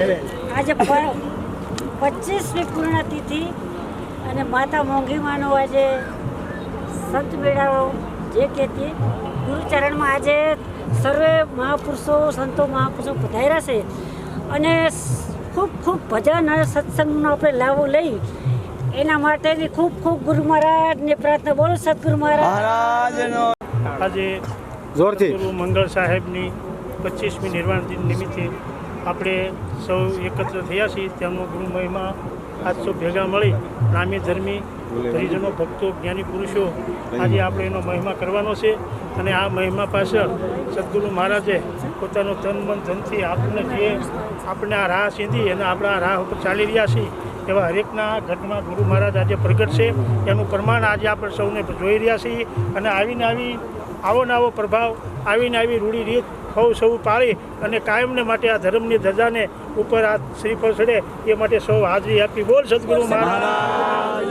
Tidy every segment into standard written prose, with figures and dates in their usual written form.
આજે 25મી પૂર્ણતિથિ અને માતા મોંઘીમાનો આજે સંત મેળાવો જે કહેતી ગુરુચરણમાં આજે સર્વે મહાપુરુષો સંતો મહાપુરુષો પધાર્યા છે અને ખૂબ ખૂબ ભજન અને સત્સંગનો આપણે લાવો લઈ એના માટેની ખૂબ ખૂબ ગુરુ મહારાજને પ્રાર્થના. બોલો સદગુરુ મહારાજનો. આજે જોરથી ગુરુ મંગળ સાહેબની 25મી નિર્વાણ દિન નિમિત્તે આપણે સૌ એકત્ર થયા છીએ. તેમનો ગુરુ મહિમા આજ સૌ ભેગા મળી નામી ધર્મી હરિજનો ભક્તો જ્ઞાની પુરુષો આજે આપણે એનો મહિમા કરવાનો છે. અને આ મહિમા પાછળ સદગુરુ મહારાજે પોતાનો તન મન ધનથી આપણને જે આપણે આ રાહ સીધી અને આપણા રાહ ઉપર ચાલી રહ્યા છીએ એવા હરેકના ઘટમાં ગુરુ મહારાજ આજે પ્રગટ છે. એનું પ્રમાણ આજે આપણે સૌને જોઈ રહ્યા છીએ. અને આવીને આવી આવો ને આવો પ્રભાવ આવીને આવી રૂઢી રીત સૌ પાળી અને કાયમને માટે આ ધર્મની ધજાને ઉપર આ શ્રીફળ ચડે એ માટે સૌ હાજરી આપી. બોલ સદગુરુ મહારાજ.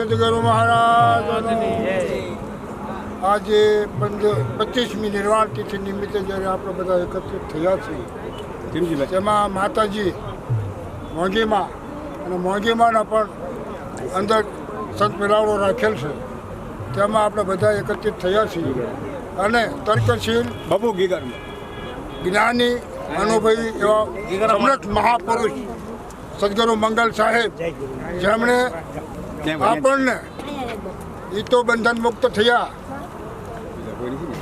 સદગુરુ મહારાજ આજે 25મી નિર્વાણ તિથિ નિમિત્તે જ્યારે આપણે બધા એકત્રિત થયા છીએ તેમાં માતાજી મોંઘીમાં અને મોંઘીમાના પણ અંદર સંત મેળાવડો રાખેલ છે. તેમાં આપણે બધા એકત્રિત થયા છીએ અને તર્કશીલ બાપુ જ્ઞાની અનુભવી એવા સમર્થ મહાપુરુષ સદગુરુ મંગલ સાહેબ જેમણે આપણને ઈતો બંધન મુક્ત થયા,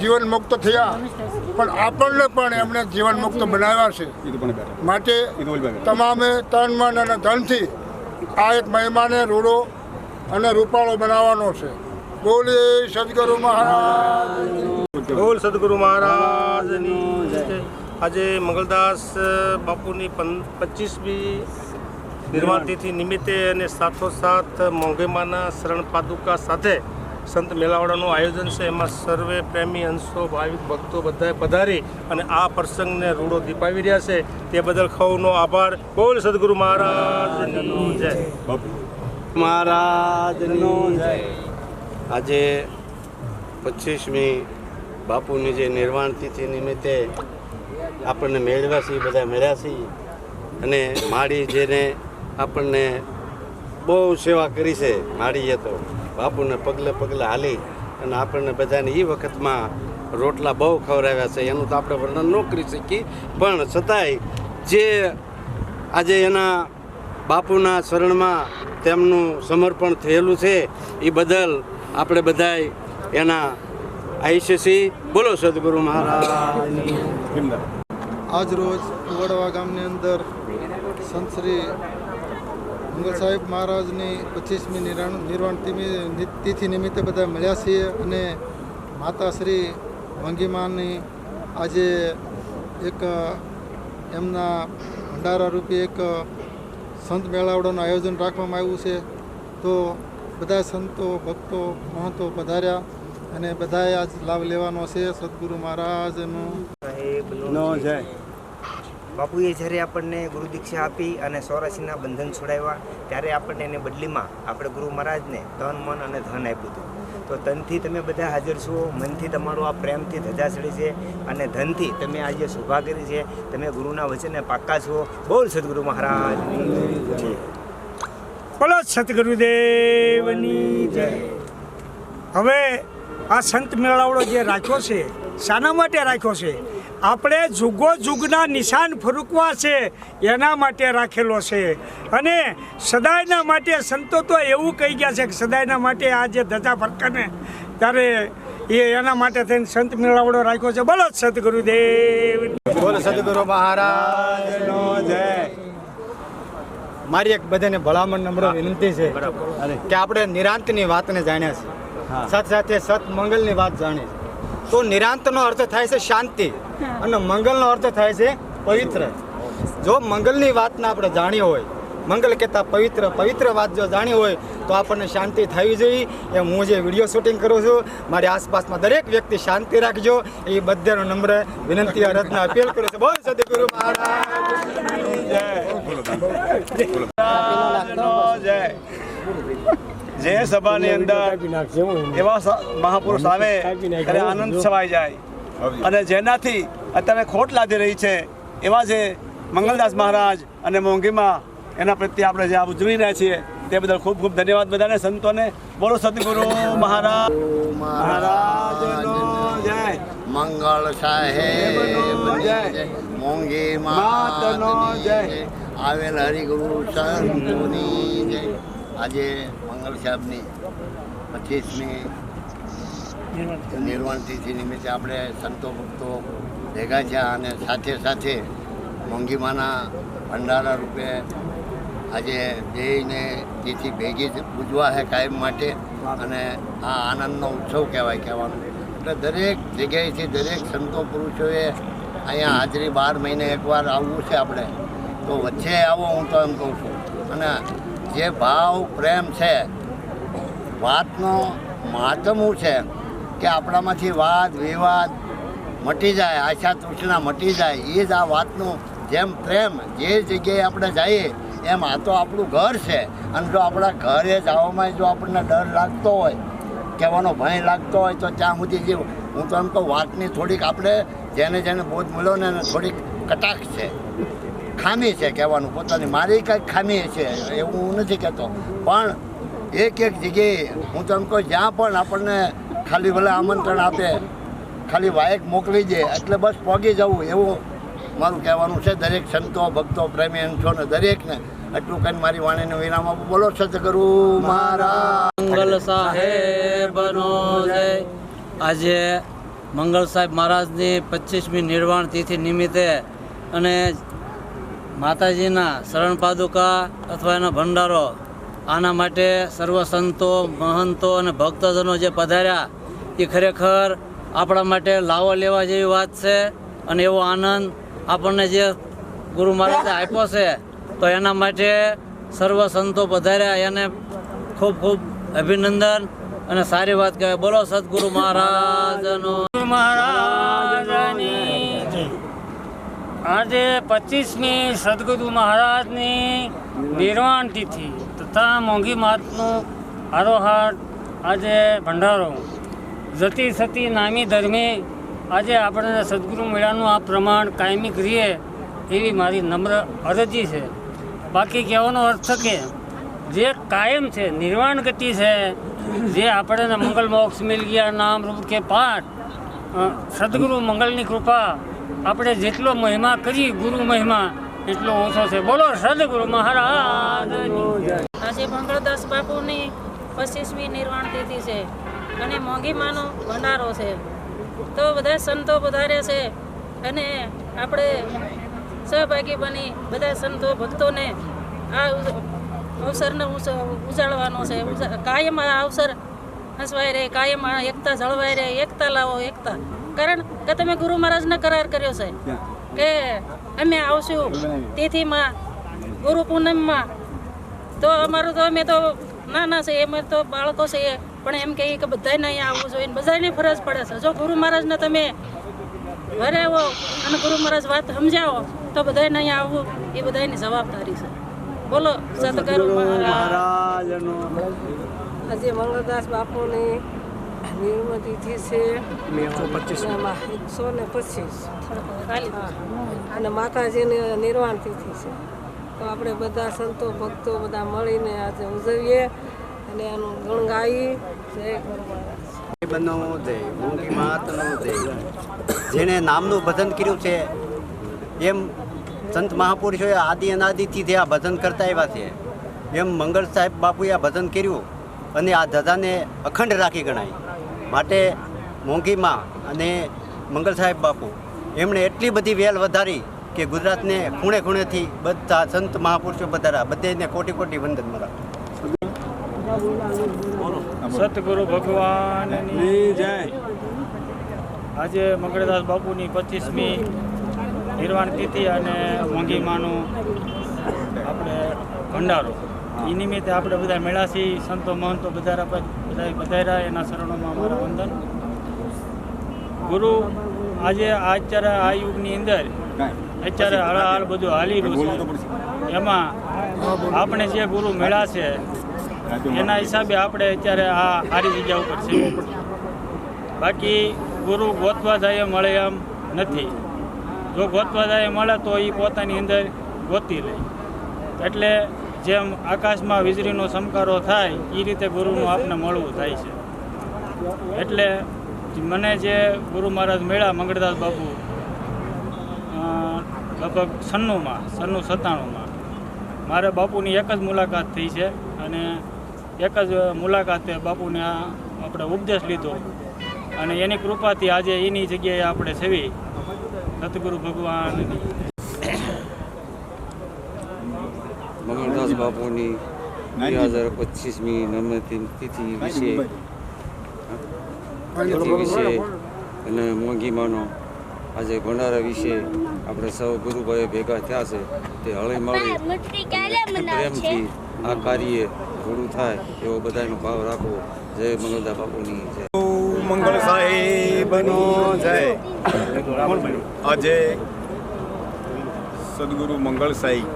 જીવન મુક્ત થયા, પણ આપણને પણ એમણે જીવન મુક્ત બનાવ્યા છે. માટે તમામે તન મન અને ધનથી આ એક મહિમાને રૂડો અને રૂપાળો બનાવવાનો છે. બોલે સદગુરુ મહારાજ. બોલ સદગુરુ મહારાજની. આજે મંગલદાસ બાપુની 25મી નિર્વાણ તિથિ નિમિત્તે અને સાથોસાથ મોંઘીમાના શરણ પાદુકા સાથે સંત મેળાવડાનું આયોજન છે. એમાં સર્વે પ્રેમી અંશો ભાવિક ભક્તો બધાએ પધારી અને આ પ્રસંગને રૂડો દીપાવી રહ્યા છે. તે બદલ સૌનો આભાર. બોલ સદગુરુ મહારાજની જય. મહારાજનો જય. આજે 25મી બાપુની જે નિર્વાણ તિથિ નિમિત્તે આપણને મેળવ્યા છીએ, બધા મળ્યા છીએ અને માળી જેને આપણને બહુ સેવા કરી છે. માળીએ તો બાપુને પગલે પગલે હાલી અને આપણને બધાને એ વખતમાં રોટલા બહુ ખવડાવ્યા છે. એનું તો આપણે વર્ણન ન કરી શકીએ, પણ છતાંય જે આજે એના બાપુના શરણમાં તેમનું સમર્પણ થયેલું છે એ બદલ આપણે બધાય એના આયુષ્ય છીએ. બોલો સદગુરુ મહારાજની. આજ રોજ વડવા ગામની અંદર સંત શ્રી મંગલ સાહેબ મહારાજની 25મી નિર્વાણ તિથિ નિમિત્તે બધા મળ્યા છીએ અને માતા શ્રી મોંઘીમાની આજે એક એમના ભંડારા રૂપી એક સંત મેળાવડાનું આયોજન રાખવામાં આવ્યું છે. તો બધા સંતો ભક્તો મહંતો પધાર્યા અને બધાએ આજ લાભ લેવાનો છે. સદગુરુ મહારાજનો જય. બાપુએ જ્યારે આપણને ગુરુ દીક્ષા આપી અને 84ના બંધન છોડાવ્યા ત્યારે આપણને એને બદલીમાં આપણે ગુરુ મહારાજને તન મન અને ધન આપ્યું હતું. તો તનથી તમે બધા હાજર છો, મનથી તમારું આ પ્રેમથી ધજા ચડી છે અને ધનથી તમે આજે શોભા કરી છે. તમે ગુરુના વચને પાક્કા છો. બોલ સદગુરુ મહારાજની જય. બોલો સદગુરુદેવની જય. હવે આ સંત મેળાવડો જે રાખ્યો છે શાના માટે રાખ્યો છે? આપણે જુગો જુગના નિશાન ફરૂકવા છે એના માટે રાખેલો છે. અને સદાયના માટે સંતો તો એવું કહી ગયા છે કે સદાયના માટે આ જે ધજા ફરકાને ત્યારે એના માટે થઈને સંત મેળાવડો રાખ્યો છે. બોલો સદગુરુદેવ. બોલો સદગુરુ મહારાજનો જય. મારી એક બધાને ભલામણ નમ્ર વિનંતી છે કે આપણે નિરાંતની વાતને જાણ્યા છે, સાથે સાથે સતમંગલની વાત જાણી છે. તો નિરાંતનો અર્થ થાય છે શાંતિ અને મંગલનો અર્થ થાય છે પવિત્ર. જો મંગલની વાતને આપણે જાણી હોય, મંગલ કહેતા પવિત્ર વાત જો જાણી હોય તો આપણને શાંતિ થવી જોઈએ. એમ હું જે વિડીયો શૂટિંગ કરું છું, મારી આસપાસમાં દરેક વ્યક્તિ શાંતિ રાખજો એ બધાનો નમ્ર વિનંતી અરજના અપીલ કરું છું. બોલ સદગુરુ મહારાજ જય. જે સભાની અંદર એવા મહાપુરુષ આવે ત્યારે આનંદ છવાઈ જાય અને જેનાથી અત્યારે ખોટ લાગી રહી છે એવા જે મંગલદાસ મહારાજ અને મોંઘીમાં એના પ્રત્યે આપણે જે આ ઉજવી રહ્યા છીએ તે બદલ ખૂબ ખૂબ ધન્યવાદ બધાને સંતોને. બોલો સદગુરુ મહારાજનો જય. મંગળ સાહેબ જય. મોંઘી માતનો જય. આવેલ હરિગુરુ સંતોની જય. આજે મંગળ સાહેબની 25મી નિર્વાણ તિથિ નિમિત્તે આપણે સંતો ભક્તો ભેગા થયા અને સાથે સાથે મોંઘીમાના ભંડારા રૂપે આજે બેયને તિથિ ભેગી ઉજવા છે કાયમ માટે અને આ આનંદનો ઉત્સવ કહેવાનું. એટલે દરેક જગ્યાએથી દરેક સંતો પુરુષોએ અહીંયા હાજરી 12 મહિને એકવાર આવવું છે આપણે, તો વચ્ચે આવો હું તો એમ કહું છું. અને જે ભાવ પ્રેમ છે, વાતનો મહત્વ શું છે કે આપણામાંથી વાદ વિવાદ મટી જાય, આશા તૃષ્ણા મટી જાય. એ જ આ વાતનું જેમ પ્રેમ જે જગ્યાએ આપણે જઈએ એમ આ તો આપણું ઘર છે. અને જો આપણા ઘરે જવામાં જો આપણને ડર લાગતો હોય, કહેવાનો ભય લાગતો હોય, તો ત્યાં સુધી જે હું તો એમ કહું વાતની થોડીક આપણે જેને જેને બોધ મળ્યો ને એને થોડીક કટાક્ષ છે, ખામી છે કહેવાનું. પોતાની મારી કંઈક ખામી છે એવું હું નથી કહેતો, પણ એક જગ્યાએ હું તો એમ કહું જ્યાં પણ આપણને ખાલી ભલે આમંત્રણ આપે, ખાલી વાયક મોકલી દે એટલે બસ પહોંચી જવું, એવું મારું કહેવાનું છે. દરેક સંતો ભક્તો પ્રેમી અંશોને દરેકને એટલું કંઈ મારી વાણીને વિરામ આપું. બોલો સદગુરુ મહારાજ. મંગલ સાહેબનો જય. આજે મંગલ સાહેબ મહારાજની 25મી નિર્વાણ તિથિ નિમિત્તે અને માતાજીના શરણ પાદુકા અથવા એનો ભંડારો, આના માટે સર્વ સંતો મહંતો અને ભક્તજનો જે પધાર્યા એ ખરેખર આપણા માટે લાવો લેવા જેવી વાત છે. અને એવો આનંદ આપણને જે ગુરુ મહારાજે આપ્યો છે, તો એના માટે સર્વ સંતો પધાર્યા એને ખૂબ ખૂબ અભિનંદન અને સારી વાત કહેવાય. બોલો સદગુરુ મહારાજનો. મહારાજની આજે 25મી સદગુરુ મહારાજની નિર્વાણ તિથિ તથા મોંઘી માતનું આરોહાર આજે ભંડારો જતી સતી નામી ધર્મી આજે આપણે સદગુરુ મેળાનું આ પ્રમાણ કાયમી કરીએ એવી મારી નમ્ર અરજી છે. બાકી કહેવાનો અર્થ કે જે કાયમ છે, નિર્વાણ ગતિ છે, જે આપણને મંગલ મોક્ષ મિલ ગયા નામ રૂપ કે પાઠ, સદગુરુ મંગલની કૃપા આપણે જેટલો મહિમા કરી ગુરુ મહિમા એટલો ઓછો છે. બોલો સદગુરુ મહારાજ. આજે મંગળદાસ બાપુની 25મી નિર્વાણ તિથિ છે અને મોંઘીમાનો ભંડારો છે, તો બધા સંતો વધારે છે અને આપણે સહભાગી બની બધા સંતો ભક્તોને આ અવસરને ઉજાળવાનો છે. કાયમ આ અવસર હસવાઈ રહે, કાયમ આ એકતા જળવાઈ રહે. એકતા લાવો, એકતા. કારણ કે તમે ગુરુ મહારાજને કરાર કર્યો છે કે અમે આવશું તિથિમાં, ગુરુ પૂનમમાં. તો અમારું તો અમે તો નાના છે, અમે તો બાળકો છે, પણ એમ કહીએ કે બધાને અહીંયા આવવું જોઈએ, બધાને ફરજ પડે છે. જો ગુરુ મહારાજને તમે ઘરે આવો અને ગુરુ મહારાજ વાત સમજાવો તો બધાને અહીંયા આવવું એ બધાની જવાબદારી છે. બોલો સદગુરુ મહારાજનો. આજે મંગળદાસ બાપુની નિર્વાણ તિથિ છે 125 અને માતાજીની નિર્વાણ તિથિ છે. તો આપણે બધા સંતો ભક્તો બધા મળીને આજે ઉજવીએ અને એનું ગુણ ગાઈએ. જય ગુરુ મહારાજ. બનો જય મોંઘી માતનો જય. જેણે નામનું ભજન કર્યું છે એમ સંત મહાપુરુષોએ આદિ અનાદિથી આ ભજન કરતા આવ્યા છે, એમ મંગળ સાહેબ બાપુએ આ ભજન કર્યું અને આ ધજાને અખંડ રાખી ગણાય. માટે મોંઘીમાં અને મંગળ સાહેબ બાપુ એમણે એટલી બધી વેલ વધારી કે ગુજરાતને ખૂણે ખૂણેથી બધા સંત મહાપુરુષો પધાર્યા. બધાને કોટી કોટી વંદન મારા. સતગુરુ ભગવાનની જય. આજે મંગળદાસ બાપુની 25મી નિર્વાણ તિથિ અને મોંઘીમાનું આપણે ભંડારો એ નિમિત્તે આપણે બધા મેળાસી સંતો મહંતો બધા પધાર્યા. એના શરણોમાં અમારા વંદન. ગુરુ આજે અત્યારે આ યુગની અંદર અત્યારે હાલ બધું હાલી રહ્યું છે, એમાં આપણે જે ગુરુ મેળા છે એના હિસાબે આપણે અત્યારે આ સારી જગ્યા ઉપર છે. બાકી ગુરુ ગોતવા જાય મળે એમ નથી. જો ગોતવા જાય મળે તો એ પોતાની અંદર ગોતી લે. એટલે જેમ આકાશમાં વીજળીનો ચમકારો થાય એ રીતે ગુરુનું આપને મળવું થાય છે. એટલે મને જે ગુરુ મહારાજ મળ્યા મંગળદાસ બાપુ લગભગ 97માં મારે બાપુની એક જ મુલાકાત થઈ છે અને એક જ મુલાકાતે બાપુને આપણે ઉપદેશ લીધો અને એની કૃપાથી આજે એની જગ્યાએ આપણે છવી સતગુરુ ભગવાનની મંગળદાસ બાપુની 2025મી નર્મતિથિ વિશે અને મોંઘીમાનો આજે ભંડારા વિશે આપણે સૌ ગુરુભાઈ ભેગા થયા છે તે હળીમળી પ્રેમથી આ કાર્ય પૂરું થાય એવો બધાનો ભાવ રાખવો. જય મંગળદાસ બાપુની જય. મંગળ સાહેબનો જય. આજે સદગુરુ મંગળ સાહેબ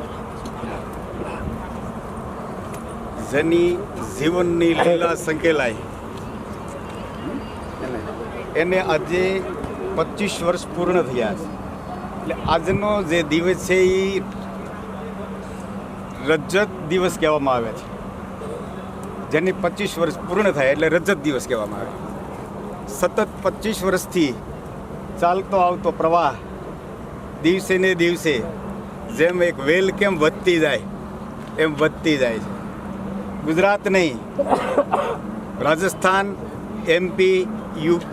જેની જીવનની લીલા સંકેલાય એને આજે 25 વર્ષ પૂર્ણ થયા છે. એટલે આજનો જે દિવસ છે એ રજત દિવસ કહેવામાં આવે છે. જેની 25 વર્ષ પૂર્ણ થાય એટલે રજત દિવસ કહેવામાં આવે. સતત 25 વર્ષથી ચાલતો આવતો પ્રવાહ દિવસે ને દિવસે જેમ એક વેલ કેમ વધતી જાય એમ વધતી જાય છે. ગુજરાત નહીં, રાજસ્થાન, MP, UP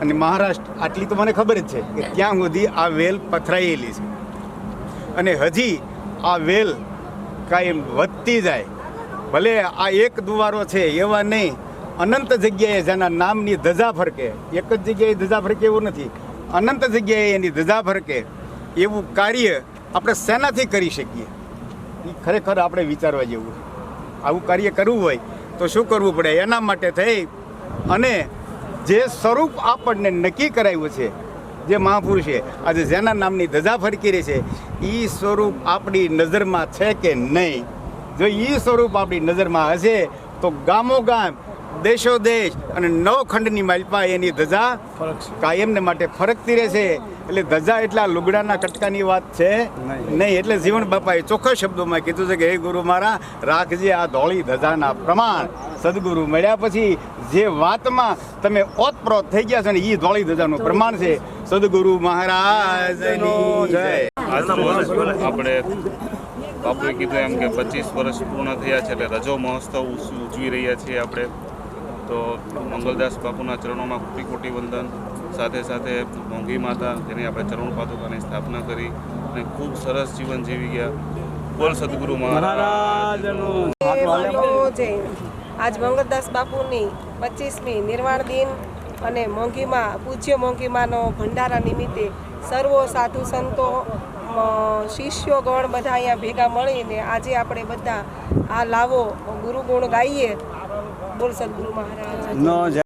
અને મહારાષ્ટ્ર આટલી તો મને ખબર જ છે કે ત્યાં સુધી આ વેલ પથરાયેલી છે અને હજી આ વેલ કાયમ વધતી જાય. ભલે આ એક દુવારો છે એવા નહીં, અનંત જગ્યાએ જેના નામની ધજા ફરકે, એક જ જગ્યાએ ધજા ફરકે એવું નથી, અનંત જગ્યાએ એની ધજા ફરકે એવું કાર્ય આપણે શેનાથી કરી શકીએ એ ખરેખર આપણે વિચારવા જેવું. આવું કાર્ય કરવું હોય તો શું કરવું પડે? એના માટે થઈ અને જે સ્વરૂપ આપણને નક્કી કરાવ્યું છે, જે મહાપુરુષે આજે જેના નામની ધજા ફરકી રહી છે, એ સ્વરૂપ આપણી નજરમાં છે કે નહીં? જો એ સ્વરૂપ આપણી નજરમાં હશે તો ગામો ગામ, દેશો દેશ અને નવખંડની માલપા એની ધજા કાયમને માટે ફરકતી રહેશે. એટલે ધજા એટલા લુગડાના કટકાની વાત છે નહીં. એટલે જીવન બાપાએ ચોખ્ખા શબ્દોમાં કીધું છે કે હે ગુરુ મારા, રાખજે આ ધોળી ધજાના પ્રમાણ. સદગુરુ મળ્યા પછી જે વાતમાં તમે ઓતપ્રોત થઈ ગયા છો ને એ ધોળી ધજાનું પ્રમાણ છે. સદગુરુ મહારાજની જય. આપણે બાપુએ કીધું એમ કે 25 વર્ષ પૂર્ણ થયા છે એટલે રજો મહોત્સવ ઉજવી રહ્યા છીએ આપણે. તો મંગળદાસ બાપુના ચરણોમાં કોટી કોટી વંદન. સાથે સાથે મોંઘી માતા જેની આપણે ચરણ પાદુકાની સ્થાપના કરી અને ખૂબ સરસ જીવન જીવી ગયા. બોલ સદગુરુ મહારાજનું જય. આજ મંગળદાસ બાપુની 25મી નિર્વાણ દિન અને મોંઘીમાં પૂજ્ય મોંઘીમાનો ભંડારા નિમિત્તે સર્વો સાધુ સંતો શિષ્યોગણ બધા અહીંયા ભેગા મળીને આજે આપણે બધા આ લાવો ગુરુગુણ ગાઈએ. બોલ સદગુરુ મહારાજ.